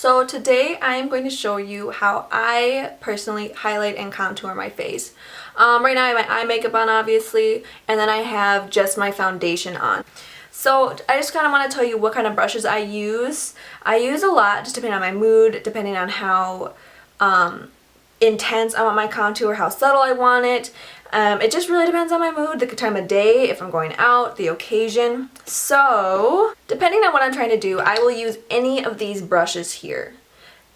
So today I am going to show you how I personally highlight and contour my face. Right now I have my eye makeup on obviously, and then I have just my foundation on. So I just kind of want to tell you what kind of brushes I use. I use a lot just depending on my mood, depending on how intense I want my contour, how subtle I want it. It just really depends on my mood, the time of day, if I'm going out, the occasion. So, depending on what I'm trying to do, I will use any of these brushes here.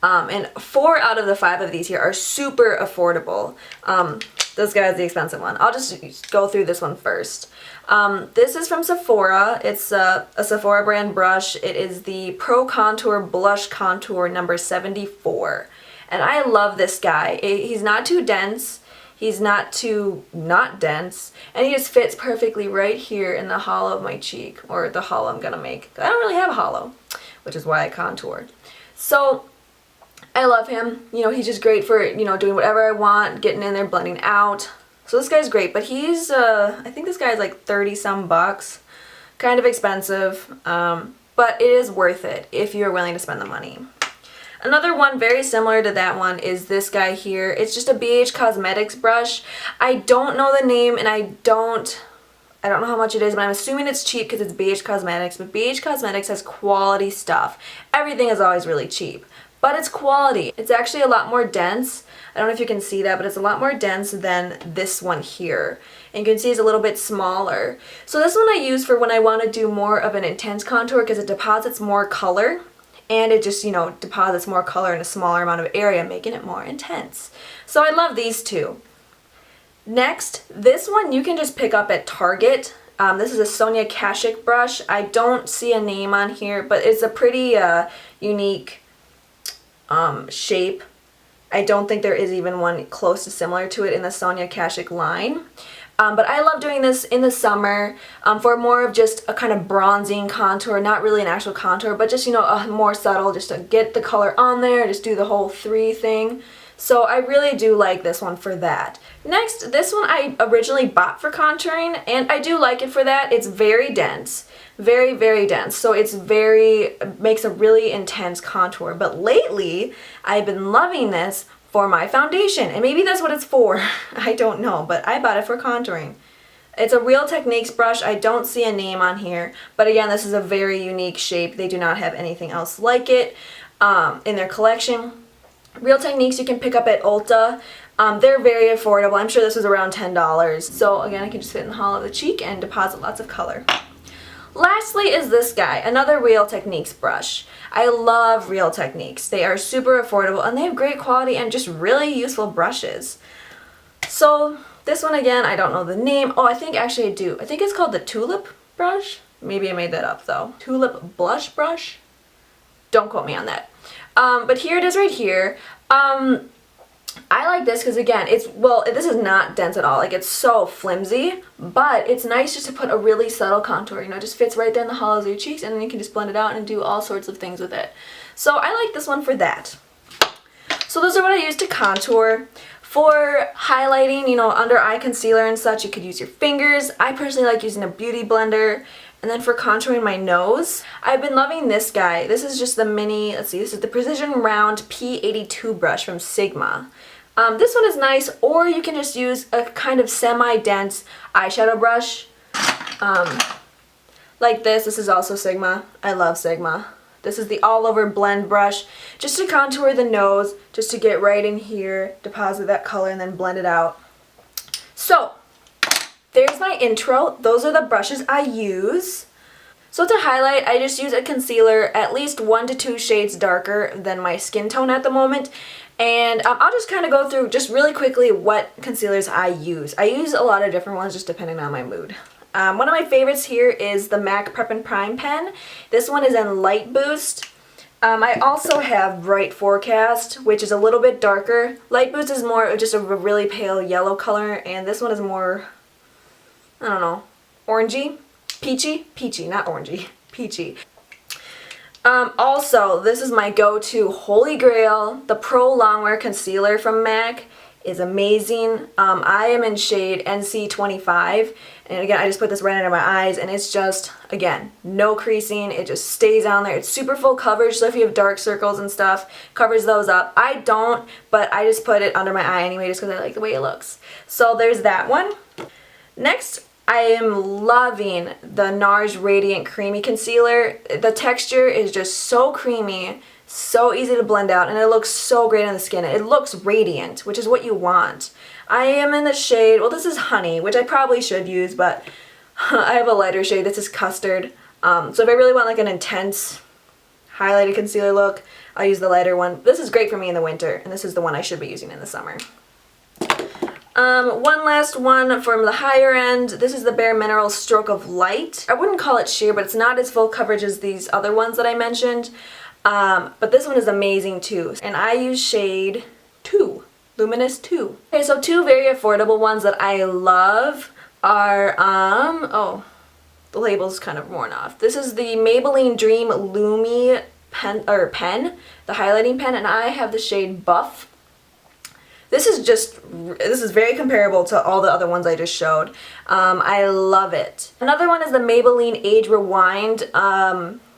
And 4 out of the 5 of these here are super affordable. This guy is the expensive one. I'll just go through this one first. This is from Sephora. It's a Sephora brand brush. It is the Pro Contour Blush Contour number 74. And I love this guy. He's not too dense. He's not too not dense, and he just fits perfectly right here in the hollow of my cheek, or the hollow I'm gonna make. I don't really have a hollow, which is why I contour. So I love him. You know, he's just great for, you know, doing whatever I want, getting in there, blending out. So this guy's great, but he's I think this guy's like 30 some bucks, kind of expensive, but it is worth it if you're willing to spend the money. Another one very similar to that one is this guy here. It's just a BH Cosmetics brush. I don't know the name, and I don't know how much it is, but I'm assuming it's cheap because it's BH Cosmetics. But BH Cosmetics has quality stuff. Everything is always really cheap, but it's quality. It's actually a lot more dense. I don't know if you can see that, but it's a lot more dense than this one here. And you can see it's a little bit smaller. So this one I use for when I want to do more of an intense contour because it deposits more color. And it just, you know, deposits more color in a smaller amount of area, making it more intense. So I love these two. Next, this one you can just pick up at Target. This is a Sonia Kashuk brush. I don't see a name on here, but it's a pretty unique shape. I don't think there is even one close to similar to it in the Sonia Kashuk line. But I love doing this in the summer for more of just a kind of bronzing contour, not really an actual contour, but just, you know, a more subtle, just to get the color on there, just do the whole 3 thing. So I really do like this one for that. Next, this one I originally bought for contouring, and I do like it for that. It's very dense, very, very dense. So makes a really intense contour. But lately, I've been loving this for my foundation, and maybe that's what it's for. I don't know, but I bought it for contouring. It's a Real Techniques brush. I don't see a name on here, but again, this is a very unique shape. They do not have anything else like it in their collection. Real Techniques you can pick up at Ulta. They're very affordable. I'm sure this was around $10. So again, it can just fit in the hollow of the cheek and deposit lots of color. Lastly is this guy, another Real Techniques brush. I love Real Techniques. They are super affordable and they have great quality and just really useful brushes. So this one again, I don't know the name. Oh, I think actually I do. I think it's called the Tulip brush. Maybe I made that up though. Tulip blush brush? Don't quote me on that. But here it is right here. I like this because again, this is not dense at all. Like, it's so flimsy, but it's nice just to put a really subtle contour. You know, it just fits right there in the hollows of your cheeks, and then you can just blend it out and do all sorts of things with it. So I like this one for that. So those are what I use to contour. For highlighting, you know, under eye concealer and such, you could use your fingers. I personally like using a beauty blender. And then for contouring my nose, I've been loving this guy. This is just the mini, let's see, this is the Precision Round P82 brush from Sigma. This one is nice, or you can just use a kind of semi-dense eyeshadow brush. Like this. This is also Sigma. I love Sigma. This is the All Over Blend brush, just to contour the nose, just to get right in here, deposit that color, and then blend it out. So, there's my intro. Those are the brushes I use. So to highlight, I just use a concealer at least 1 to 2 shades darker than my skin tone at the moment. And I'll just kind of go through just really quickly what concealers I use. I use a lot of different ones just depending on my mood. One of my favorites here is the MAC Prep and Prime pen. This one is in Light Boost. I also have Bright Forecast, which is a little bit darker. Light Boost is more just a really pale yellow color, and this one is more, I don't know, orangey? Peachy? Peachy, not orangey. Peachy. Also, this is my go-to Holy Grail, the Pro Longwear Concealer from MAC. is amazing. I am in shade NC25, and again, I just put this right under my eyes, and it's just, again, no creasing. It just stays on there. It's super full coverage, so if you have dark circles and stuff, covers those up. I don't, but I just put it under my eye anyway just because I like the way it looks. So there's that one. Next, I am loving the NARS Radiant Creamy Concealer. The texture is just so creamy, so easy to blend out, and it looks so great on the skin. It looks radiant, which is what you want. I am in the shade, well, this is Honey, which I probably should use, but I have a lighter shade. This is Custard. So if I really want like an intense highlighted concealer look, I'll use the lighter one. This is great for me in the winter, and this is the one I should be using in the summer. One last one from the higher end. This is the Bare Minerals Stroke of Light. I wouldn't call it sheer, but it's not as full coverage as these other ones that I mentioned. But this one is amazing too. And I use shade 2, Luminous 2. Okay, so two very affordable ones that I love are, oh, the label's kind of worn off. This is the Maybelline Dream Lumi pen, the highlighting pen, and I have the shade Buff. This is very comparable to all the other ones I just showed. I love it. Another one is the Maybelline Age Rewind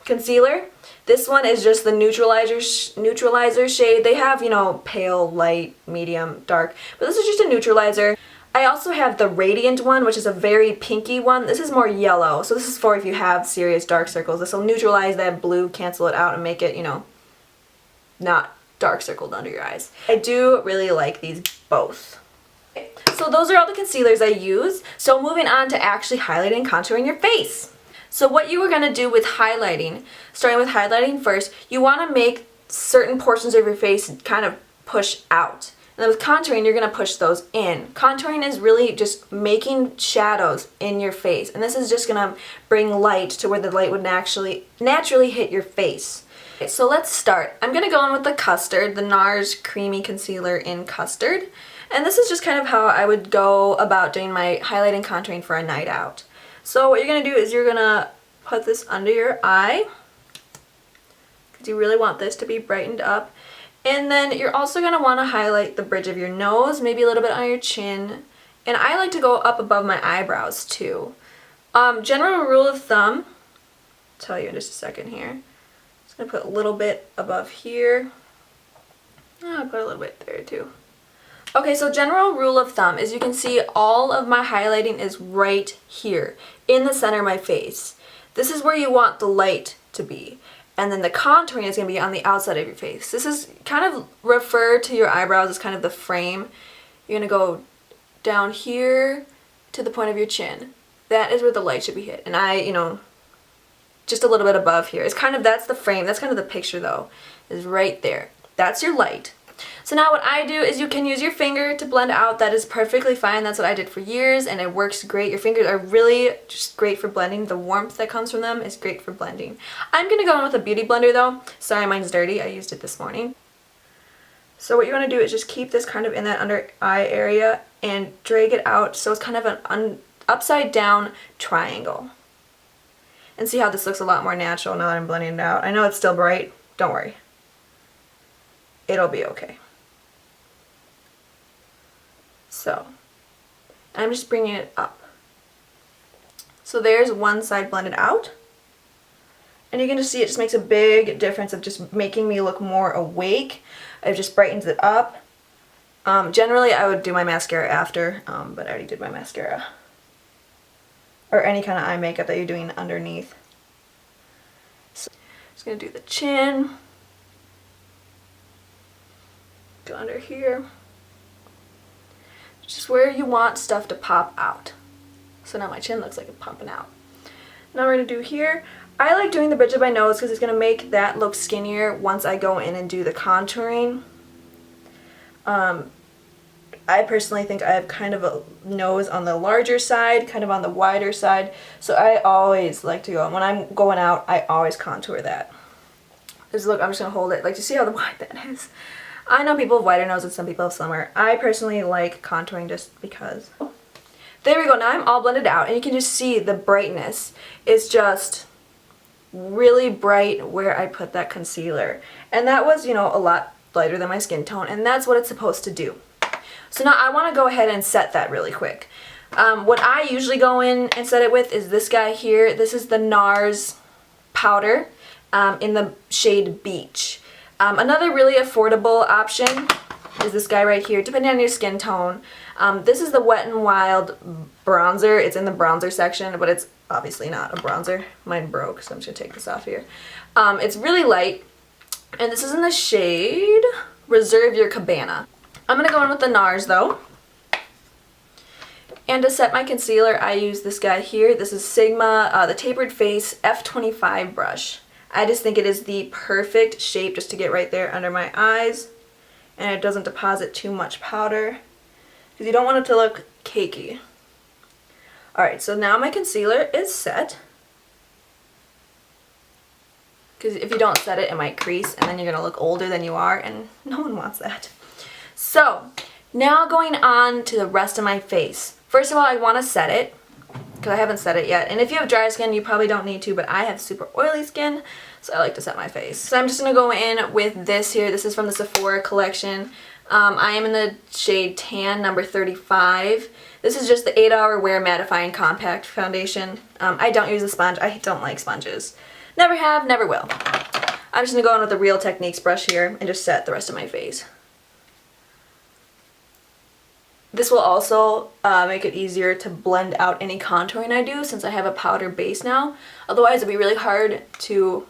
concealer. This one is just the neutralizer shade. They have, you know, pale, light, medium, dark, but this is just a neutralizer. I also have the Radiant one, which is a very pinky one. This is more yellow, so this is for if you have serious dark circles. This will neutralize that blue, cancel it out, and make it, you know, not dark circled under your eyes. I do really like these both. Okay, so those are all the concealers I use. So moving on to actually highlighting and contouring your face. So what you are going to do with highlighting, starting with highlighting first, you want to make certain portions of your face kind of push out. And then with contouring, you're going to push those in. Contouring is really just making shadows in your face. And this is just going to bring light to where the light would naturally hit your face. Okay, so let's start. I'm going to go in with the Custard, the NARS Creamy Concealer in Custard. And this is just kind of how I would go about doing my highlighting and contouring for a night out. So what you're going to do is you're going to put this under your eye, because you really want this to be brightened up. And then you're also going to want to highlight the bridge of your nose, maybe a little bit on your chin. And I like to go up above my eyebrows too. General rule of thumb, I'll tell you in just a second here. Just going to put a little bit above here. I'll put a little bit there too. Okay, so general rule of thumb is you can see all of my highlighting is right here in the center of my face. This is where you want the light to be. And then the contouring is going to be on the outside of your face. This is kind of refer to your eyebrows as kind of the frame. You're going to go down here to the point of your chin. That is where the light should be hit. And I, you know, just a little bit above here. It's kind of, that's the frame. That's kind of the picture though, is right there. That's your light. So now what I do is you can use your finger to blend out. That is perfectly fine. That's what I did for years and it works great. Your fingers are really just great for blending. The warmth that comes from them is great for blending. I'm going to go in with a beauty blender though. Sorry, mine's dirty. I used it this morning. So what you want to do is just keep this kind of in that under eye area and drag it out so it's kind of an upside down triangle. And see how this looks a lot more natural now that I'm blending it out. I know it's still bright. Don't worry. It'll be okay. So, I'm just bringing it up. So there's one side blended out. And you can just see it just makes a big difference of just making me look more awake. It just brightens it up. Generally I would do my mascara after, but I already did my mascara. Or any kind of eye makeup that you're doing underneath. So, just going to do the chin. Go under here. Just where you want stuff to pop out. So now my chin looks like it's pumping out. Now we're going to do here. I like doing the bridge of my nose because it's going to make that look skinnier once I go in and do the contouring. I personally think I have kind of a nose on the larger side, kind of on the wider side. So I always like to go, when I'm going out, I always contour that. Just look, I'm just going to hold it. Like, to see how wide that is. I know people have wider noses, some people have slimmer. I personally like contouring just because. There we go, now I'm all blended out and you can just see the brightness is just really bright where I put that concealer. And that was, you know, a lot lighter than my skin tone, and that's what it's supposed to do. So now I want to go ahead and set that really quick. What I usually go in and set it with is this guy here. This is the NARS powder in the shade Beach. Another really affordable option is this guy right here, depending on your skin tone. This is the Wet n Wild bronzer. It's in the bronzer section, but it's obviously not a bronzer. Mine broke, so I'm just going to take this off here. It's really light, and this is in the shade Reserve Your Cabana. I'm going to go in with the NARS though. And to set my concealer, I use this guy here. This is Sigma, the Tapered Face F25 brush. I just think it is the perfect shape just to get right there under my eyes. And it doesn't deposit too much powder, because you don't want it to look cakey. Alright, so now my concealer is set. Because if you don't set it, it might crease, and then you're going to look older than you are, and no one wants that. So, now going on to the rest of my face. First of all, I want to set it, because I haven't set it yet. And if you have dry skin, you probably don't need to, but I have super oily skin, so I like to set my face. So I'm just going to go in with this here. This is from the Sephora collection. I am in the shade Tan, number 35. This is just the 8-Hour Wear Mattifying Compact Foundation. I don't use a sponge. I don't like sponges. Never have, never will. I'm just going to go in with the Real Techniques brush here and just set the rest of my face. This will also make it easier to blend out any contouring I do, since I have a powder base now. Otherwise, it'd be really hard to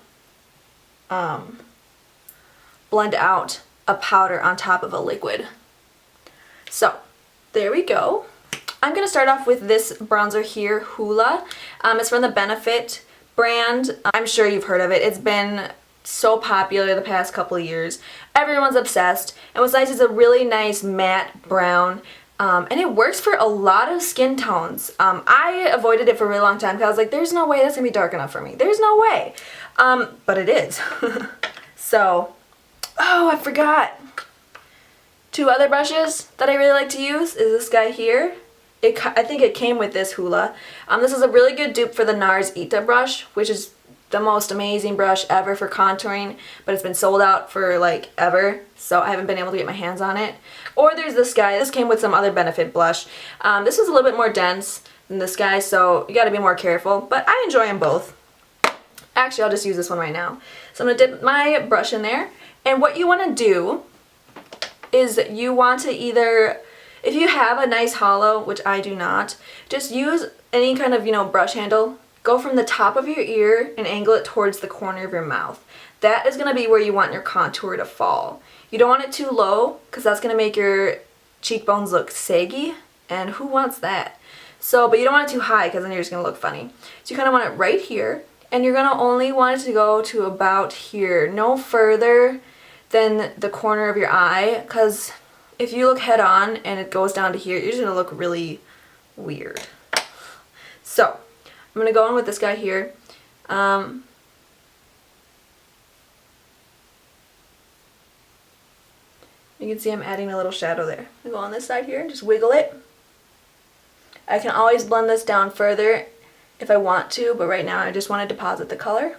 blend out a powder on top of a liquid. So, there we go. I'm going to start off with this bronzer here, Hoola. It's from the Benefit brand. I'm sure you've heard of it. It's been so popular the past couple of years. Everyone's obsessed. And what's nice is a really nice matte brown. And it works for a lot of skin tones. I avoided it for a really long time because I was like, there's no way that's going to be dark enough for me. There's no way. But it is. So, oh, I forgot. Two other brushes that I really like to use is this guy here. I think it came with this Hoola. This is a really good dupe for the NARS Ita brush, which is the most amazing brush ever for contouring, but it's been sold out for like ever, so I haven't been able to get my hands on it. Or there's this guy. This came with some other Benefit blush. This was a little bit more dense than this guy, so you gotta be more careful, but I enjoy them both. Actually, I'll just use this one right now. So I'm gonna dip my brush in there, and what you wanna do is you want to either, if you have a nice hollow, which I do not, just use any kind of, brush handle. Go from the top of your ear and angle it towards the corner of your mouth. That is going to be where you want your contour to fall. You don't want it too low, because that's going to make your cheekbones look saggy, and who wants that? So, but you don't want it too high, because then you're just going to look funny. So you kind of want it right here, and you're going to only want it to go to about here, no further than the corner of your eye, because if you look head on and it goes down to here, you're just going to look really weird. So, I'm going to go in with this guy here. You can see I'm adding a little shadow there. I go on this side here and just wiggle it. I can always blend this down further if I want to, but right now I just want to deposit the color.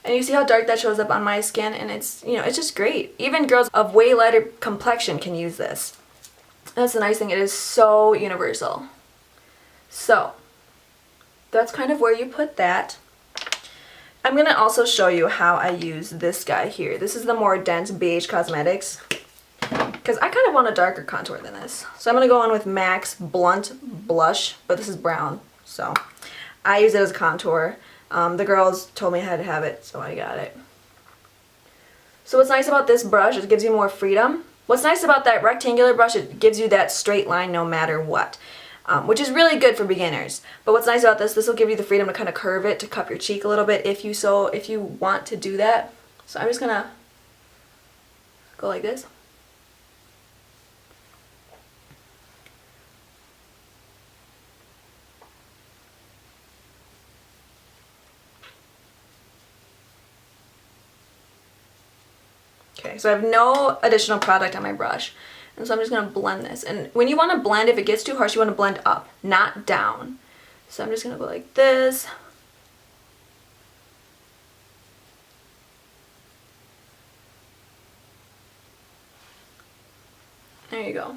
And you see how dark that shows up on my skin, and it's, it's just great. Even girls of way lighter complexion can use this. That's the nice thing, it is so universal. So, that's kind of where you put that. I'm going to also show you how I use this guy here. This is the more dense Beige Cosmetics, because I kind of want a darker contour than this. So I'm going to go in with MAC's Blunt Blush, but this is brown, so I use it as a contour. The girls told me I had to have it, so I got it. So what's nice about this brush, it gives you more freedom. What's nice about that rectangular brush, it gives you that straight line no matter what. Which is really good for beginners. But what's nice about this will give you the freedom to kind of curve it, to cup your cheek a little bit if you want to do that. So I'm just gonna go like this. Okay, so I have no additional product on my brush. And so I'm just going to blend this. And when you want to blend, if it gets too harsh, you want to blend up, not down. So I'm just going to go like this. There There you go.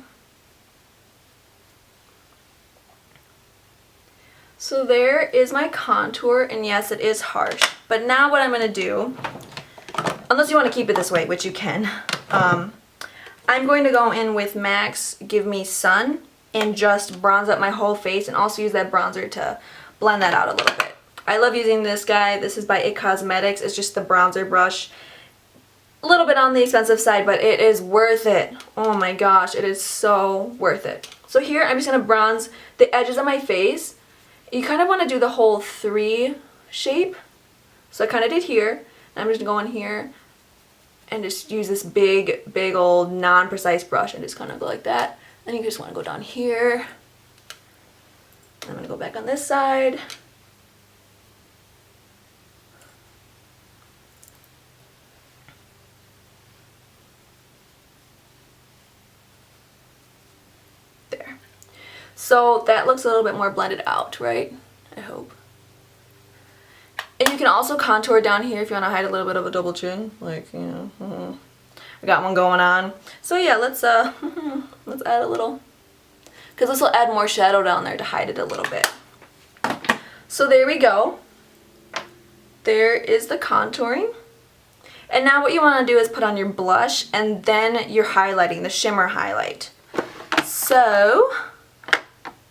So there is my contour, and yes, it is harsh. But now what I'm going to do, unless you want to keep it this way, which you can, I'm going to go in with MAC's Give Me Sun and just bronze up my whole face, and also use that bronzer to blend that out a little bit. I love using this guy. This is by IT Cosmetics. It's just the bronzer brush. A little bit on the expensive side, but it is worth it. Oh my gosh, it is so worth it. So here I'm just going to bronze the edges of my face. You kind of want to do the whole 3 shape. So I kind of did here. I'm just going to go in here and just use this big old non-precise brush and just kind of go like that. And you just want to go down here. I'm going to go back on this side. There. So that looks a little bit more blended out, right? I hope. And you can also contour down here if you want to hide a little bit of a double chin, like, you know, I got one going on. So yeah, let's add a little, because this will add more shadow down there to hide it a little bit. So there we go. There is the contouring. And now what you want to do is put on your blush and then your highlighting, the shimmer highlight. So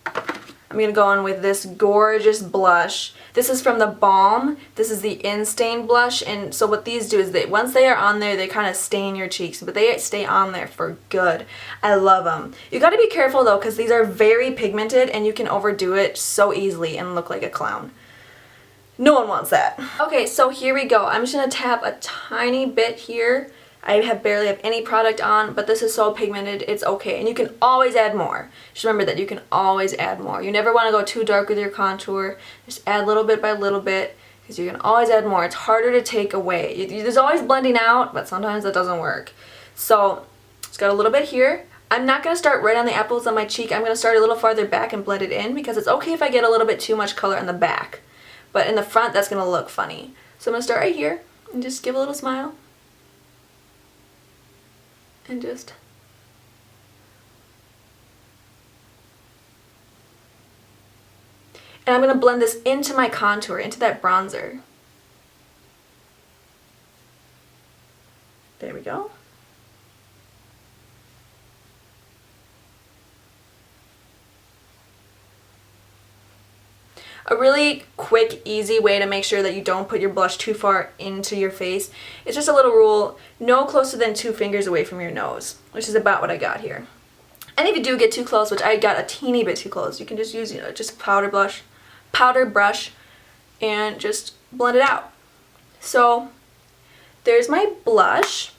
I'm going to go in with this gorgeous blush. This is from the Balm. This is the In-Stain blush, and so what these do is that once they are on there, they kind of stain your cheeks, but they stay on there for good. I love them. You got to be careful though, because these are very pigmented and you can overdo it so easily and look like a clown. No one wants that. Okay, so here we go. I'm just going to tap a tiny bit here. I barely have any product on, but this is so pigmented, it's okay. And you can always add more. Just remember that you can always add more. You never want to go too dark with your contour. Just add little bit by little bit, because you can always add more. It's harder to take away. There's always blending out, but sometimes that doesn't work. So, just got a little bit here. I'm not going to start right on the apples on my cheek. I'm going to start a little farther back and blend it in, because it's okay if I get a little bit too much color on the back. But in the front, that's going to look funny. So I'm going to start right here and just give a little smile. And just and I'm going to blend this into my contour, into that bronzer. There we go. A really quick, easy way to make sure that you don't put your blush too far into your face. It's just a little rule, no closer than 2 fingers away from your nose, which is about what I got here. And if you do get too close, which I got a teeny bit too close, you can just use, just powder brush, and just blend it out. So there's my blush.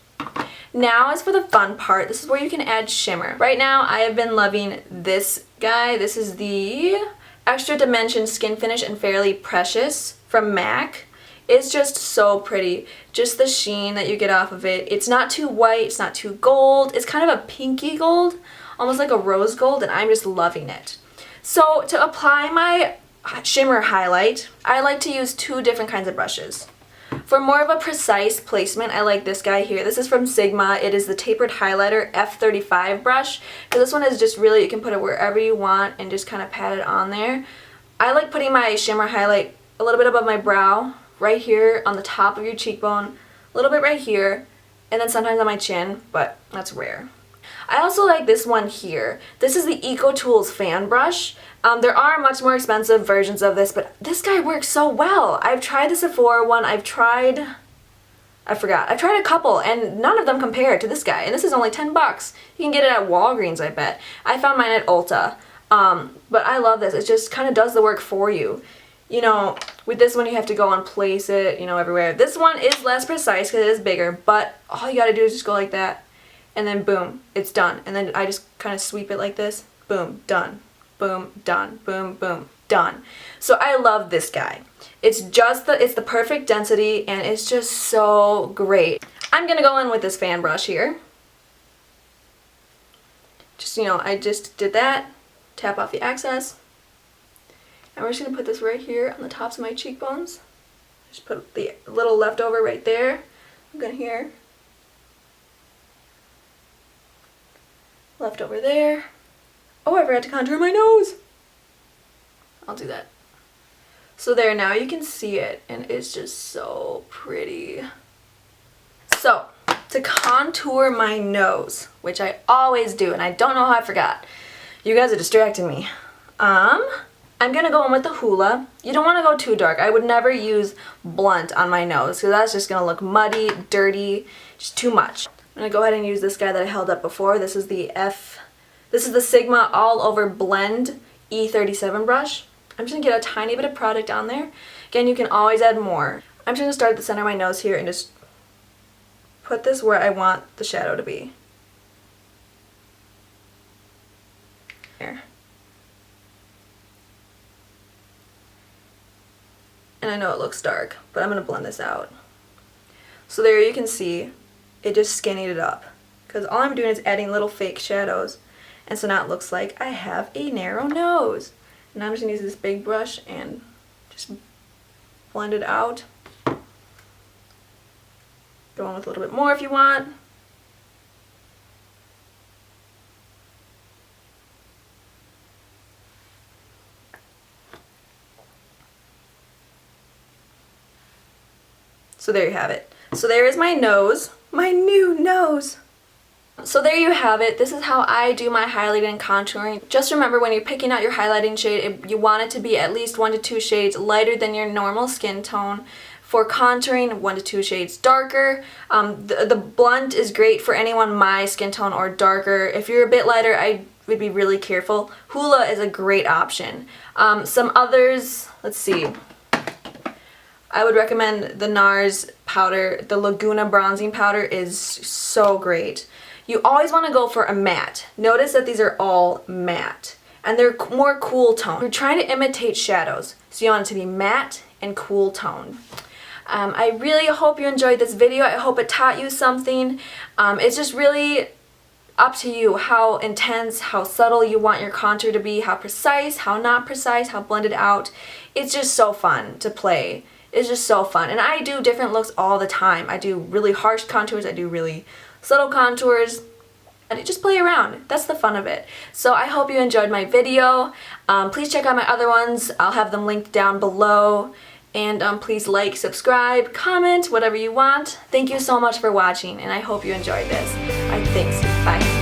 Now as for the fun part, this is where you can add shimmer. Right now I have been loving this guy. This is the Extra Dimension Skin Finish and Fairly Precious from MAC. It's just so pretty. Just the sheen that you get off of it. It's not too white, it's not too gold. It's kind of a pinky gold, almost like a rose gold, and I'm just loving it. So to apply my shimmer highlight, I like to use 2 different kinds of brushes. For more of a precise placement, I like this guy here. This is from Sigma. It is the Tapered Highlighter F35 brush. So this one is just really, you can put it wherever you want and just kind of pat it on there. I like putting my shimmer highlight a little bit above my brow, right here on the top of your cheekbone, a little bit right here, and then sometimes on my chin, but that's rare. I also like this one here. This is the EcoTools fan brush. There are much more expensive versions of this, but this guy works so well. I've tried the Sephora one. I've tried a couple, and none of them compare to this guy. And this is only 10 bucks. You can get it at Walgreens, I bet. I found mine at Ulta. But I love this. It just kind of does the work for you. You know, with this one you have to go and place it, everywhere. This one is less precise because it is bigger, but all you gotta do is just go like that, and then boom, it's done. And then I just kind of sweep it like this. Boom, done. Boom, done. Boom, boom, done. So I love this guy. It's the perfect density, and it's just so great. I'm gonna go in with this fan brush here. Just, I just did that. Tap off the excess. And we're just gonna put this right here on the tops of my cheekbones. Just put the little leftover right there. I'm gonna here. left over there. Oh, I forgot to contour my nose. I'll do that. So there, now you can see it, and it's just so pretty. So, to contour my nose, which I always do, and I don't know how I forgot. You guys are distracting me. I'm gonna go in with the Hoola. You don't wanna go too dark. I would never use blunt on my nose, because that's just gonna look muddy, dirty, just too much. I'm gonna go ahead and use this guy that I held up before. This is the Sigma All Over Blend E37 brush. I'm just gonna get a tiny bit of product on there. Again, you can always add more. I'm just gonna start at the center of my nose here and just put this where I want the shadow to be. Here. And I know it looks dark, but I'm gonna blend this out. So there you can see, it just skinnied it up. Because all I'm doing is adding little fake shadows. And so now it looks like I have a narrow nose. And I'm just going to use this big brush and just blend it out. Go in with a little bit more if you want. So there you have it. So there is my nose, my new nose. So there you have it. This is how I do my highlighting and contouring. Just remember, when you're picking out your highlighting shade, you want it to be at least 1 to 2 shades lighter than your normal skin tone. For contouring, 1 to 2 shades darker. The blunt is great for anyone my skin tone or darker. If you're a bit lighter, I would be really careful. Hoola is a great option. Some others, let's see. I would recommend the NARS powder. The Laguna bronzing powder is so great. You always want to go for a matte. Notice that these are all matte. And they're more cool tone. You're trying to imitate shadows, so you want it to be matte and cool tone. I really hope you enjoyed this video. I hope it taught you something. It's just really up to you how intense, how subtle you want your contour to be, how precise, how not precise, how blended out. It's just so fun to play. It's just so fun. And I do different looks all the time. I do really harsh contours. I do really subtle contours, and just play around. That's the fun of it. So I hope you enjoyed my video. Please check out my other ones. I'll have them linked down below. And please like, subscribe, comment, whatever you want. Thank you so much for watching, and I hope you enjoyed this. Thanks. Bye.